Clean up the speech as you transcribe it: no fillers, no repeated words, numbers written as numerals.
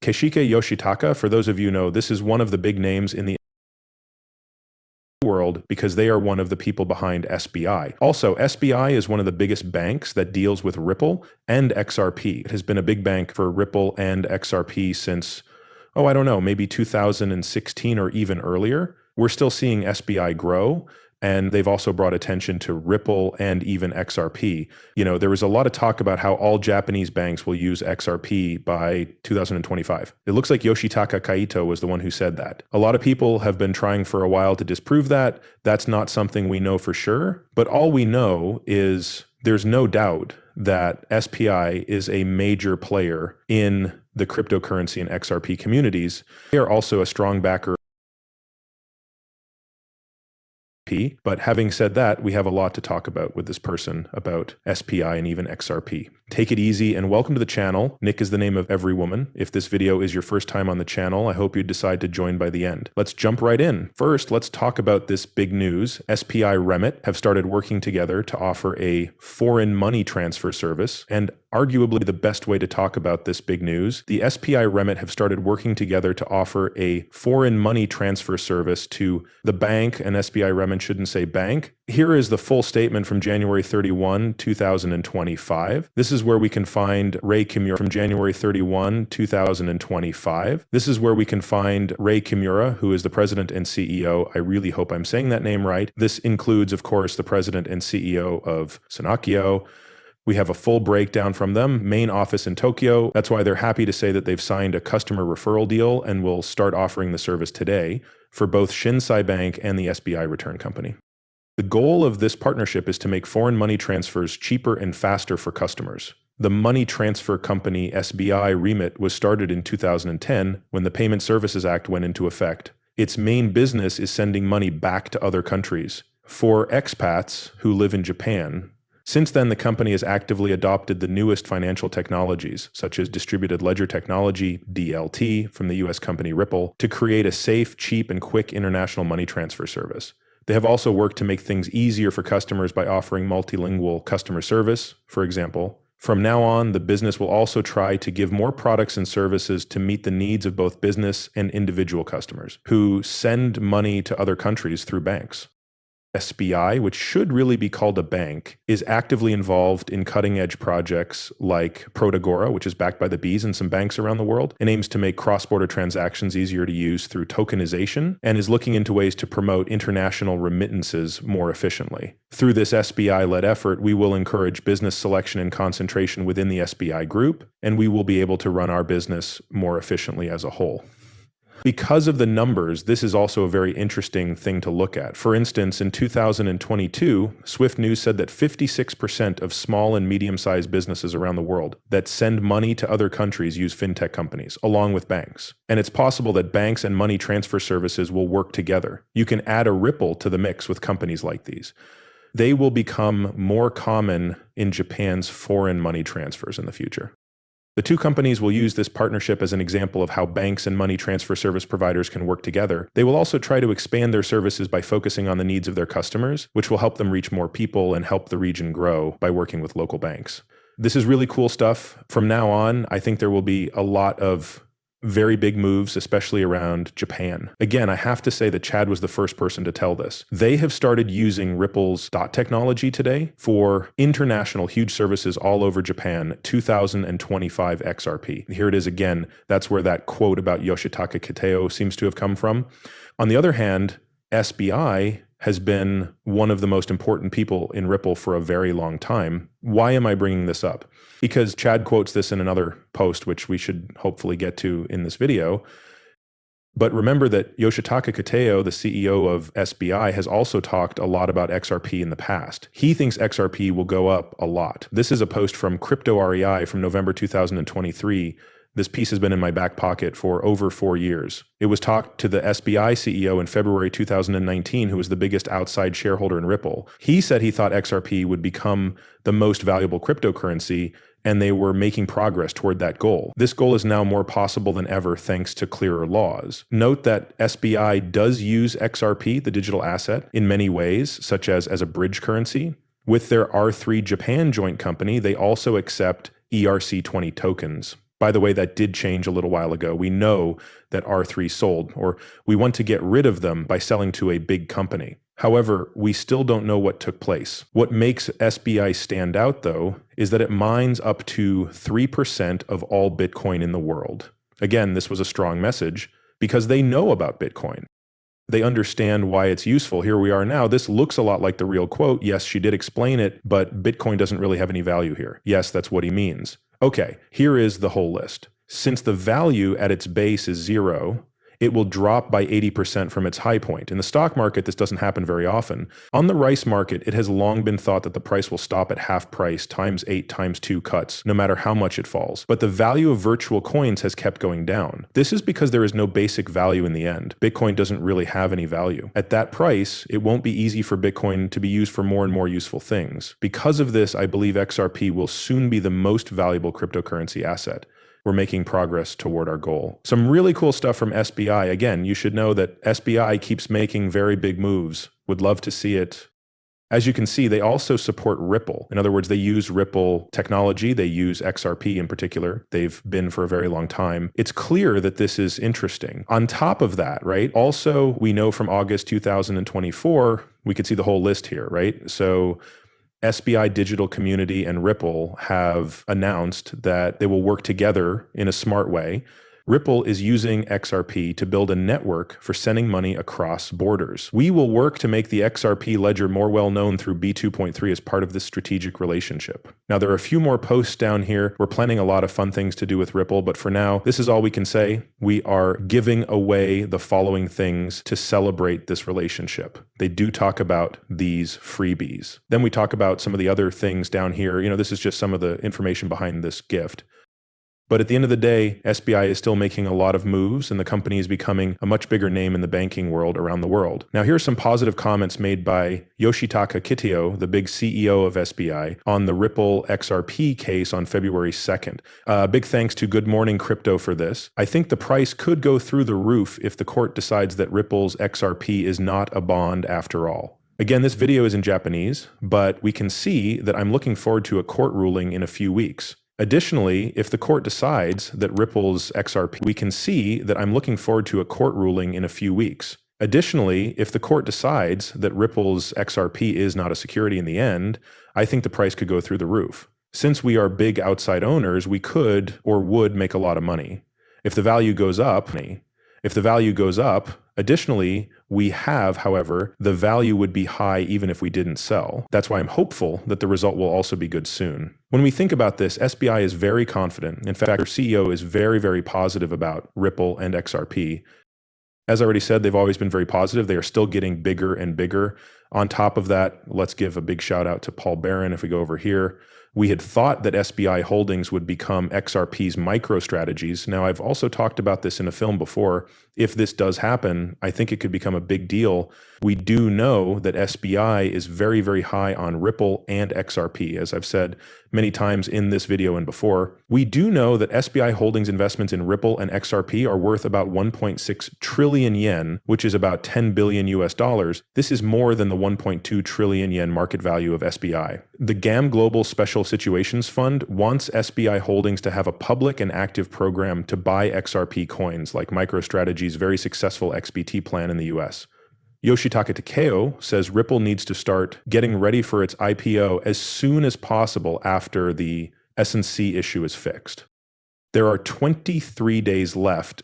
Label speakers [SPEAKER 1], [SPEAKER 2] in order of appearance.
[SPEAKER 1] Keishike Yoshitaka, for those of you who know, this is one of the big names in the world because they are one of the people behind SBI. Also, SBI is one of the biggest banks that deals with Ripple and XRP. It has been a big bank for Ripple and XRP since, I don't know, maybe 2016 or even earlier. We're still seeing SBI grow, and they've also brought attention to Ripple and even XRP. There was a lot of talk about how all Japanese banks will use XRP by 2025. It looks like Yoshitaka Kaito was the one who said that. A lot of people have been trying for a while to disprove that. That's not something we know for sure, but all we know is there's no doubt that SPI is a major player in the cryptocurrency and XRP communities. They are also a strong backer. But having said that, we have a lot to talk about with this person about SPI and even XRP. Take it easy and welcome to the channel. Nick is the name of every woman. If this video is your first time on the channel, I hope you decide to join by the end. Let's jump right in. First, let's talk about this big news. SPI Remit have started working together to offer a foreign money transfer service, and arguably the best way to talk about this big news, the SPI Remit have started working together to offer a foreign money transfer service to the bank, and SPI Remit shouldn't say bank. Here is the full statement from January 31, 2025. This is where we can find Ray Kimura from January 31, 2025. This is where we can find Ray Kimura, who is the president and CEO. I really hope I'm saying that name right. This includes, of course, the president and CEO of Sonakio. We have a full breakdown from them, main office in Tokyo. That's why they're happy to say that they've signed a customer referral deal and will start offering the service today for both Shinsei Bank and the SBI Return Company. The goal of this partnership is to make foreign money transfers cheaper and faster for customers. The money transfer company SBI Remit was started in 2010 when the Payment Services Act went into effect. Its main business is sending money back to other countries. For expats who live in Japan, since then, the company has actively adopted the newest financial technologies, such as distributed ledger technology, DLT, from the US company Ripple, to create a safe, cheap, and quick international money transfer service. They have also worked to make things easier for customers by offering multilingual customer service, for example. From now on, the business will also try to give more products and services to meet the needs of both business and individual customers who send money to other countries through banks. SBI, which should really be called a bank, is actively involved in cutting-edge projects like Protagora, which is backed by the Bees and some banks around the world, and aims to make cross-border transactions easier to use through tokenization, and is looking into ways to promote international remittances more efficiently. Through this SBI-led effort, we will encourage business selection and concentration within the SBI group, and we will be able to run our business more efficiently as a whole. Because of the numbers, this is also a very interesting thing to look at. For instance, in 2022, Swift News said that 56% of small and medium-sized businesses around the world that send money to other countries use fintech companies, along with banks. And it's possible that banks and money transfer services will work together. You can add a Ripple to the mix with companies like these. They will become more common in Japan's foreign money transfers in the future. The two companies will use this partnership as an example of how banks and money transfer service providers can work together. They will also try to expand their services by focusing on the needs of their customers, which will help them reach more people and help the region grow by working with local banks. This is really cool stuff. From now on, I think there will be a lot of very big moves, especially around Japan. Again, I have to say that Chad was the first person to tell this. They have started using Ripple's dot technology today for international huge services all over Japan, 2025 XRP. Here it is again. That's where that quote about Yoshitaka Kiteo seems to have come from. On the other hand, SBI has been one of the most important people in Ripple for a very long time. Why am I bringing this up? Because Chad quotes this in another post, which we should hopefully get to in this video. But remember that Yoshitaka Kiteo, the CEO of SBI, has also talked a lot about XRP in the past. He thinks XRP will go up a lot. This is a post from Crypto REI from November 2023. This piece has been in my back pocket for over 4 years. It was talked to the SBI CEO in February 2019, who was the biggest outside shareholder in Ripple. He said he thought XRP would become the most valuable cryptocurrency, and they were making progress toward that goal. This goal is now more possible than ever thanks to clearer laws. Note that SBI does use XRP, the digital asset, in many ways, such as a bridge currency. With their R3 Japan joint company, they also accept ERC20 tokens. By the way, that did change a little while ago. We know that R3 sold, or we want to get rid of them by selling to a big company. However, we still don't know what took place. What makes SBI stand out, though, is that it mines up to 3% of all Bitcoin in the world. Again, this was a strong message because they know about Bitcoin. They understand why it's useful. Here we are now. This looks a lot like the real quote. Yes, she did explain it, but Bitcoin doesn't really have any value here. Yes, that's what he means. Okay, here is the whole list. Since the value at its base is 0, it will drop by 80% from its high point. In the stock market, this doesn't happen very often. On the rice market, it has long been thought that the price will stop at half price times 8 times 2 cuts, no matter how much it falls. But the value of virtual coins has kept going down. This is because there is no basic value in the end. Bitcoin doesn't really have any value. At that price, it won't be easy for Bitcoin to be used for more and more useful things. Because of this, I believe XRP will soon be the most valuable cryptocurrency asset. We're making progress toward our goal. Some really cool stuff from SBI. Again, you should know that SBI keeps making very big moves. Would love to see it. As you can see, they also support Ripple. In other words, they use Ripple technology. They use XRP in particular. They've been for a very long time. It's clear that this is interesting. On top of that, right, also we know from August 2024, we could see the whole list here, right? So SBI Digital Community and Ripple have announced that they will work together in a smart way. Ripple is using XRP to build a network for sending money across borders. We will work to make the XRP ledger more well known through B2.3 as part of this strategic relationship. Now, there are a few more posts down here. We're planning a lot of fun things to do with Ripple, but for now, this is all we can say. We are giving away the following things to celebrate this relationship. They do talk about these freebies. Then we talk about some of the other things down here. This is just some of the information behind this gift. But at the end of the day, SBI is still making a lot of moves, and the company is becoming a much bigger name in the banking world around the world. Now, here are some positive comments made by Yoshitaka Kitio, the big CEO of SBI, on the Ripple XRP case on February 2nd. Big thanks to Good Morning Crypto for this. I think the price could go through the roof if the court decides that Ripple's XRP is not a bond after all. Again, this video is in Japanese, but we can see that I'm looking forward to a court ruling in a few weeks. Additionally, if the court decides that Ripple's XRP, we can see that I'm looking forward to a court ruling in a few weeks. Additionally, if the court decides that Ripple's XRP is not a security in the end, I think the price could go through the roof. Since we are big outside owners, we could or would make a lot of money. If the value goes up, additionally, we have, however, the value would be high even if we didn't sell. That's why I'm hopeful that the result will also be good soon. When we think about this, SBI is very confident. In fact, their CEO is very, very positive about Ripple and XRP. As I already said, they've always been very positive. They are still getting bigger and bigger. On top of that, let's give a big shout out to Paul Barron if we go over here. We had thought that SBI Holdings would become XRP's MicroStrategies. Now, I've also talked about this in a film before. If this does happen, I think it could become a big deal. We do know that SBI is very, very high on Ripple and XRP, as I've said many times in this video and before. We do know that SBI Holdings investments in Ripple and XRP are worth about 1.6 trillion yen, which is about 10 billion US dollars. This is more than the 1.2 trillion yen market value of SBI. The GAM Global Special Situations Fund wants SBI Holdings to have a public and active program to buy XRP coins, like MicroStrategy's very successful XBT plan in the US. Yoshitaka Takeo says Ripple needs to start getting ready for its IPO as soon as possible after the S&C issue is fixed. There are 23 days left